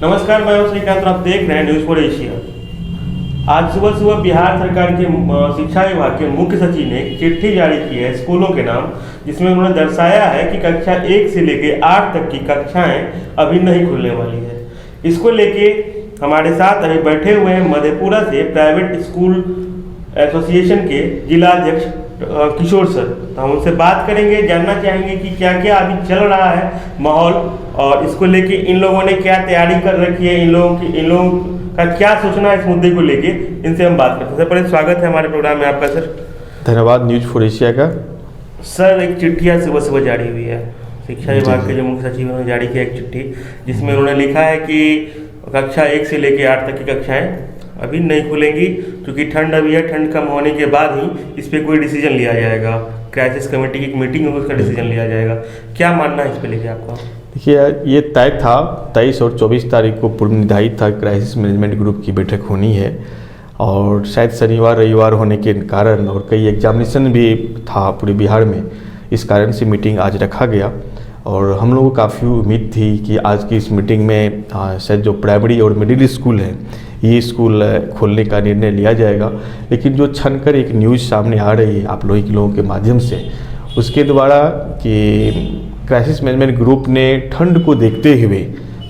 नमस्कार, मैं हूं श्रीकांत। आप देख रहे हैं न्यूज़ फॉर एशिया। आज सुबह सुबह बिहार सरकार के शिक्षा विभाग के मुख्य सचिव ने एक चिट्ठी जारी की है स्कूलों के नाम, जिसमें उन्होंने दर्शाया है कि कक्षा 1 से लेकर 8 तक की कक्षाएं अभी नहीं खुलने वाली है। इसको लेके हमारे साथ अभी बैठे हुए हैं मधेपुरा से प्राइवेट स्कूल एसोसिएशन के जिला अध्यक्ष किशोर सर। तो हम उनसे बात करेंगे, जानना चाहेंगे कि क्या क्या अभी चल रहा है माहौल, और इसको लेके इन लोगों ने क्या तैयारी कर रखी है, इन लोगों का क्या सोचना है इस मुद्दे को लेके। इनसे हम बात करते हैं। सबसे पहले स्वागत है हमारे प्रोग्राम में आपका सर। धन्यवाद न्यूज़ फॉर एशिया का। सर, एक चिट्ठी आज सुबह सुबह जारी हुई है शिक्षा विभाग के जो मुख्य सचिव ने जारी किया एक चिट्ठी, जिसमें उन्होंने लिखा है कि कक्षा 1 से लेकर 8 तक की कक्षाएं अभी नहीं खुलेंगी, क्योंकि ठंड अभी है। ठंड कम होने के बाद ही इस पर कोई डिसीजन लिया जाएगा। क्राइसिस कमेटी की एक मीटिंग होगी, उसका डिसीजन लिया जाएगा। क्या मानना है इस पर लेके आपका? देखिए, ये तय था 23 और 24 तारीख को पूर्व निर्धारित था क्राइसिस मैनेजमेंट ग्रुप की बैठक होनी है, और शायद शनिवार रविवार होने के कारण और कई एग्जामिनेशन भी था पूरे बिहार में, इस कारण से मीटिंग आज रखा गया। और हम लोगों को काफ़ी उम्मीद थी कि आज की इस मीटिंग में शायद जो प्राइमरी और मिडिल स्कूल है ये स्कूल खोलने का निर्णय लिया जाएगा। लेकिन जो छनकर एक न्यूज़ सामने आ रही है आप लोगों के माध्यम से, उसके द्वारा कि क्राइसिस मैनेजमेंट ग्रुप ने ठंड को देखते हुए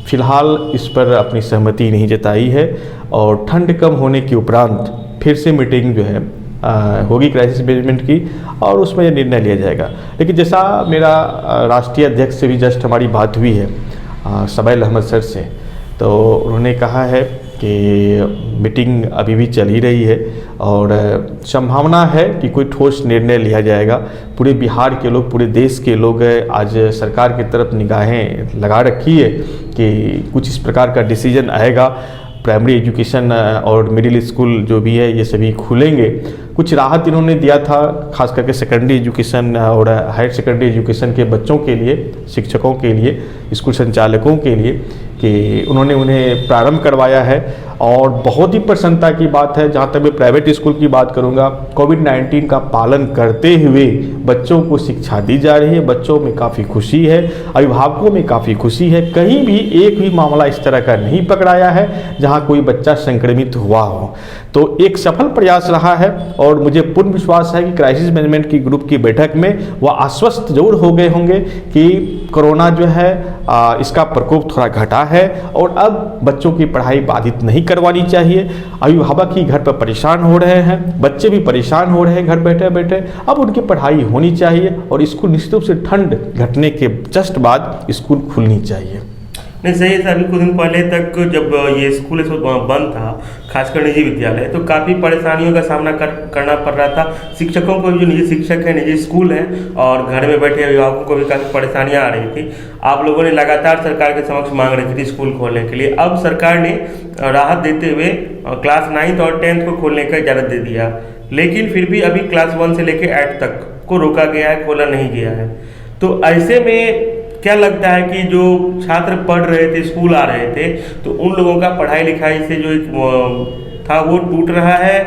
फ़िलहाल इस पर अपनी सहमति नहीं जताई है, और ठंड कम होने के उपरांत फिर से मीटिंग जो है होगी क्राइसिस मैनेजमेंट की, और उसमें यह निर्णय लिया जाएगा। लेकिन जैसा मेरा राष्ट्रीय अध्यक्ष से भी जस्ट हमारी बात हुई है सबैल अहमद सर से, तो उन्होंने कहा है कि मीटिंग अभी भी चल ही रही है और संभावना है कि कोई ठोस निर्णय लिया जाएगा। पूरे बिहार के लोग, पूरे देश के लोग आज सरकार की तरफ निगाहें लगा रखी है कि कुछ इस प्रकार का डिसीजन आएगा। प्राइमरी एजुकेशन और मिडिल स्कूल जो भी है ये सभी खुलेंगे। कुछ राहत इन्होंने दिया था खास करके सेकेंडरी एजुकेशन और हायर सेकेंडरी एजुकेशन के बच्चों के लिए, शिक्षकों के लिए, स्कूल संचालकों के लिए, कि उन्होंने उन्हें प्रारंभ करवाया है। और बहुत ही प्रसन्नता की बात है, जहाँ तक मैं प्राइवेट स्कूल की बात करूँगा, कोविड-19 का पालन करते हुए बच्चों को शिक्षा दी जा रही है। बच्चों में काफ़ी खुशी है, अभिभावकों में काफ़ी खुशी है। कहीं भी एक भी मामला इस तरह का नहीं पकड़ाया है जहाँ कोई बच्चा संक्रमित हुआ हो। तो एक सफल प्रयास रहा है, और मुझे पूर्ण विश्वास है कि क्राइसिस मैनेजमेंट की ग्रुप की बैठक में वह आश्वस्त जरूर हो गए होंगे कि कोरोना जो है इसका प्रकोप थोड़ा घटा है, और अब बच्चों की पढ़ाई बाधित नहीं करवानी चाहिए। अभिभावक ही घर पर परेशान हो रहे हैं, बच्चे भी परेशान हो रहे हैं घर बैठे बैठे, अब उनकी पढ़ाई होनी चाहिए, और स्कूल निश्चित रूप से ठंड घटने के जस्ट बाद स्कूल खुलनी चाहिए। नहीं, सही है सर। अभी कुछ दिन पहले तक जब ये स्कूल बंद था, खासकर निजी विद्यालय, तो काफ़ी परेशानियों का सामना करना पड़ रहा था शिक्षकों को भी। जो निजी शिक्षक हैं, निजी स्कूल हैं, और घर में बैठे अभिभावकों को भी काफ़ी परेशानियां आ रही थी। आप लोगों ने लगातार सरकार के समक्ष मांग रखी थी स्कूल खोलने के लिए। अब सरकार ने राहत देते हुए क्लास 9 और 10 को खोलने का इजाज़त दे दिया, लेकिन फिर भी अभी क्लास 1 से लेकर 8 तक को रोका गया है, खोला नहीं गया है। तो ऐसे में क्या लगता है कि जो छात्र पढ़ रहे थे, स्कूल आ रहे थे, तो उन लोगों का पढ़ाई लिखाई से जो एक था वो टूट रहा है,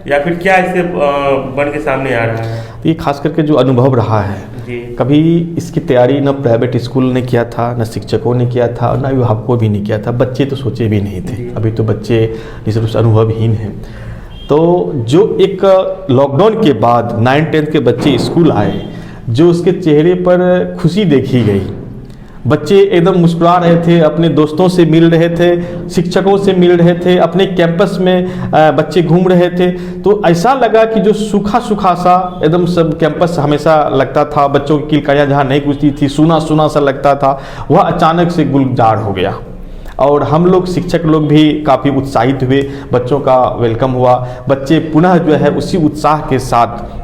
या फिर क्या इससे बन के सामने आ रहा है? ये खास करके जो अनुभव रहा है जी, कभी इसकी तैयारी न प्राइवेट स्कूल ने किया था, न शिक्षकों ने किया था, न अभिभावकों भी नहीं किया था। बच्चे तो सोचे भी नहीं थे। अभी तो बच्चे निश्चित रूप से अनुभवहीन हैं। तो जो एक लॉकडाउन के बाद 9-10 के बच्चे स्कूल आए, जो उसके चेहरे पर खुशी देखी गई, बच्चे एकदम मुस्कुरा रहे थे, अपने दोस्तों से मिल रहे थे, शिक्षकों से मिल रहे थे, अपने कैंपस में बच्चे घूम रहे थे, तो ऐसा लगा कि जो सूखा सूखा सा एकदम सब कैंपस हमेशा लगता था, बच्चों की किलकारियाँ जहाँ नहीं गुजरती थी, सूना सूना सा लगता था, वह अचानक से गुलजार हो गया। और हम लोग शिक्षक लोग भी काफ़ी उत्साहित हुए, बच्चों का वेलकम हुआ। बच्चे पुनः जो है उसी उत्साह के साथ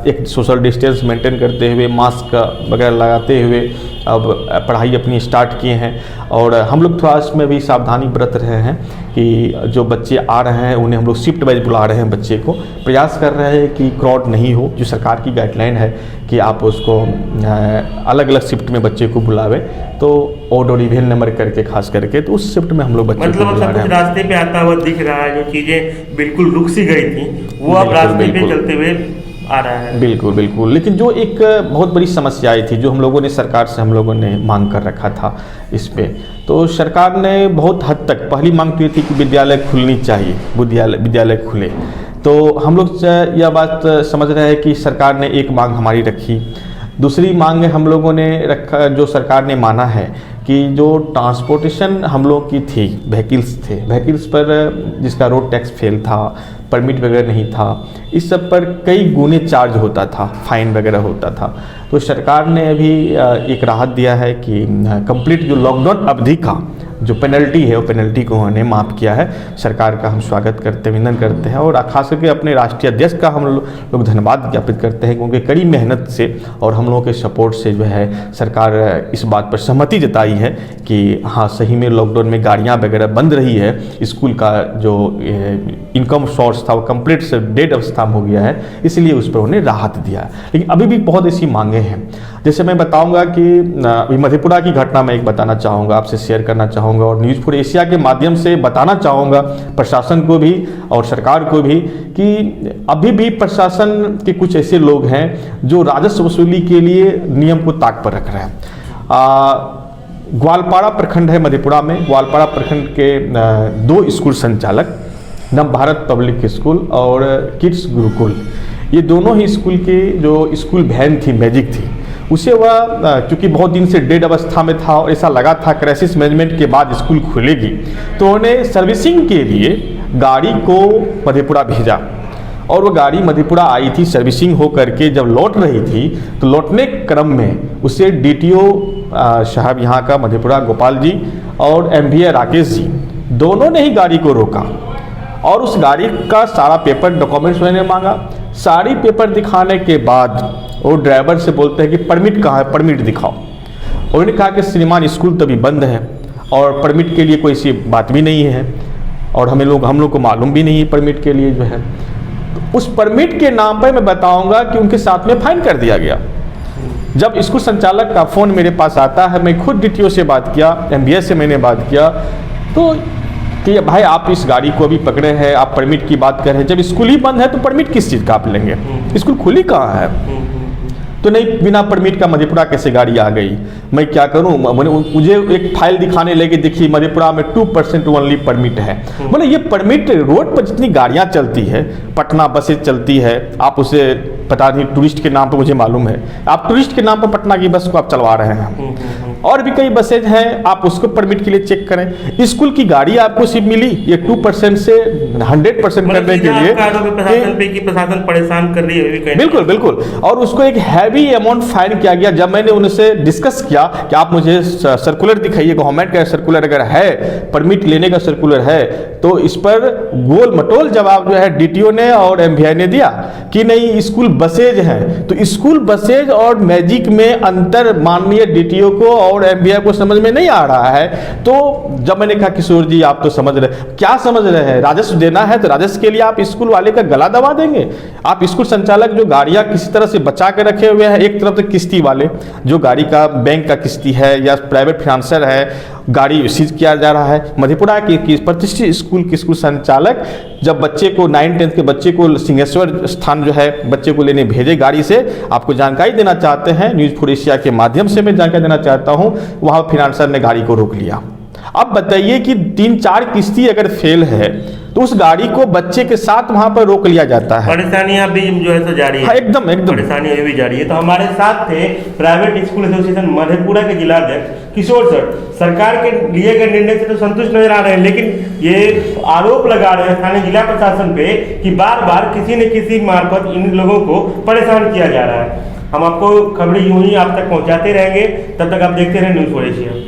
एक सोशल डिस्टेंस मेंटेन करते हुए, मास्क वगैरह लगाते हुए अब पढ़ाई अपनी स्टार्ट किए हैं। और हम लोग थोड़ा इसमें भी सावधानी बरत रहे हैं कि जो बच्चे आ रहे हैं उन्हें हम लोग शिफ्ट वाइज बुला रहे हैं। बच्चे को प्रयास कर रहे हैं कि क्राउड नहीं हो, जो सरकार की गाइडलाइन है कि आप उसको अलग अलग शिफ्ट में बच्चे को बुलावें, तो ऑड और इवन नंबर करके खास करके, तो उस शिफ्ट में हम लोग बच्चे को बुला रहे हैं। रास्ते पे आता हुआ दिख रहा है, जो चीज़ें बिल्कुल रुक सी गई थी वो अब रास्ते पे चलते हुए आ रहा है। बिल्कुल बिल्कुल, लेकिन जो एक बहुत बड़ी समस्या आई थी जो हम लोगों ने सरकार से हम लोगों ने मांग कर रखा था इस पे, तो सरकार ने बहुत हद तक पहली मांग तो ये थी कि विद्यालय खुलनी चाहिए, विद्यालय खुले। तो हम लोग यह बात समझ रहे हैं कि सरकार ने एक मांग हमारी रखी। दूसरी मांग हम लोगों ने रखा, जो सरकार ने माना है कि जो ट्रांसपोर्टेशन हम लोग की थी, व्हीकल्स पर जिसका रोड टैक्स फेल था, परमिट वगैरह नहीं था, इस सब पर कई गुने चार्ज होता था, फाइन वगैरह होता था। तो सरकार ने अभी एक राहत दिया है कि कंप्लीट जो लॉकडाउन अवधि का जो पेनल्टी है वो पेनल्टी को उन्होंने माफ़ किया है। सरकार का हम स्वागत करते हैं, अभिनंदन करते हैं, और खास करके अपने राष्ट्रीय अध्यक्ष का हम लोग धन्यवाद ज्ञापित करते हैं, क्योंकि कड़ी मेहनत से और हम लोगों के सपोर्ट से जो है सरकार इस बात पर सहमति जताई है कि हाँ सही में लॉकडाउन में गाड़ियाँ वगैरह बंद रही है, स्कूल का जो इनकम सोर्स था वो कंप्लीट से डेड अवस्था में हो गया है, इसलिए उस पर उन्हें राहत दिया है। लेकिन अभी भी बहुत ऐसी मांगे हैं, जैसे मैं बताऊंगा कि अभी मधेपुरा की घटना मैं एक बताना चाहूँगा, आपसे शेयर करना चाहूँगा और न्यूज़ फॉर एशिया के माध्यम से बताना चाहूँगा प्रशासन को भी और सरकार को भी कि अभी भी प्रशासन के कुछ ऐसे लोग हैं जो राजस्व वसूली के लिए नियम को ताक पर रख रहे हैं। ग्वालपाड़ा प्रखंड है मधेपुरा में, ग्वालपाड़ा प्रखंड के 2 स्कूल संचालक, नव भारत पब्लिक स्कूल और किड्स गुरुकुल, ये दोनों ही स्कूल के जो स्कूल वैन थी, मैजिक थी, उसे वह चूँकि बहुत दिन से डेड अवस्था में था और ऐसा लगा था क्राइसिस मैनेजमेंट के बाद स्कूल खुलेगी, तो उन्हें सर्विसिंग के लिए गाड़ी को मधेपुरा भेजा और वो गाड़ी मधेपुरा आई थी, सर्विसिंग हो करके जब लौट रही थी तो लौटने क्रम में उसे DTO साहब यहाँ का मधेपुरा गोपाल जी और MVA राकेश जी दोनों ने ही गाड़ी को रोका और उस गाड़ी का सारा पेपर डॉक्यूमेंट्स मैंने मांगा। सारी पेपर दिखाने के बाद वो ड्राइवर से बोलते हैं कि परमिट कहाँ है, परमिट दिखाओ। उन्होंने कहा कि श्रीमान स्कूल तो अभी बंद है और परमिट के लिए कोई सी बात भी नहीं है और हम लोग को मालूम भी नहीं है परमिट के लिए जो है। तो उस परमिट के नाम पर मैं बताऊंगा कि उनके साथ में फाइन कर दिया गया। जब स्कूल संचालक का फ़ोन मेरे पास आता है, मैं खुद DTO से बात किया, MVA से मैंने बात किया, तो कि भाई आप इस गाड़ी को अभी पकड़े हैं, आप परमिट की बात कर रहे हैं, जब स्कूल ही बंद है तो परमिट किस चीज़ का आप लेंगे, स्कूल खुली कहाँ है। तो नहीं, बिना परमिट का मधेपुरा कैसे गाड़ी आ गई, मैं क्या करूं, मुझे एक फाइल दिखाने लगे, देखिए मधेपुरा में 2% ओनली परमिट है। बोले ये परमिट रोड पर जितनी गाड़ियां चलती है, पटना बसें चलती है, आप उसे पता नहीं टूरिस्ट के नाम पर, मुझे मालूम है आप टूरिस्ट के नाम पर पटना की बस को आप चलवा रहे हैं, और भी कई बसेज हैं, आप उसको परमिट के लिए चेक करें। स्कूल की गाड़ी आपको सिर्फ मिली ये 2% से 100% करने के लिए, प्रशासन परेशान कर रही है। बिल्कुल बिल्कुल, और उसको एक हैवी अमाउंट फाइन किया गया। जब मैंने उनसे डिस्कस किया कि आप मुझे सर्कुलर दिखाइए, गवर्नमेंट का सर्कुलर अगर है, परमिट लेने का सर्कुलर है, तो इस पर गोल मटोल जवाब जो है DTO ने और MVI ने दिया कि नहीं स्कूल बसेज हैं। तो स्कूल बसेज और मैजिक में अंतर माननीय DTO को और MVI को समझ में नहीं आ रहा है। तो जब मैंने कहा किशोर जी आप तो समझ रहे, क्या समझ रहे हैं, राजस्व देना है तो राजस्व के लिए आप स्कूल वाले का गला दबा देंगे। आप स्कूल संचालक जो गाड़ियां किसी तरह से बचा के रखे हुए हैं, एक तरफ से किस्ती वाले जो गाड़ी का बैंक का किस्ती है या प्राइवेट फाइनेंसर है, गाड़ी सीज किया जा रहा है। मधेपुरा के प्रतिष्ठित स्कूल के स्कूल संचालक जब बच्चे को 9-10 के बच्चे को सिंहेश्वर स्थान जो है बच्चे को लेने भेजे गाड़ी से, आपको जानकारी देना चाहते हैं, न्यूज़ फॉर एशिया के माध्यम से मैं जानकारी देना चाहता हूं, वहां फाइनेंसर ने गाड़ी को रोक लिया। अब बताइए कि 3-4 किस्ती अगर फेल है तो उस गाड़ी को बच्चे के साथ वहां पर रोक लिया जाता है। परेशानियां भी जो है तो जारी है। हाँ, एकदम परेशानियां भी जारी है। तो हमारे साथ थे प्राइवेट स्कूल एसोसिएशन मधेपुरा के जिलाध्यक्ष किशोर सर। सरकार के लिए गए निर्णय से तो संतुष्ट नजर आ रहे हैं, लेकिन ये आरोप लगा रहे हैं स्थानीय जिला प्रशासन पे कि बार बार किसी न किसी मार्फत इन लोगों को परेशान किया जा रहा है। हम आपको खबरें यूं ही आप तक पहुंचाते रहेंगे, तब तक आप देखते रहें न्यूज़ फॉर एशिया।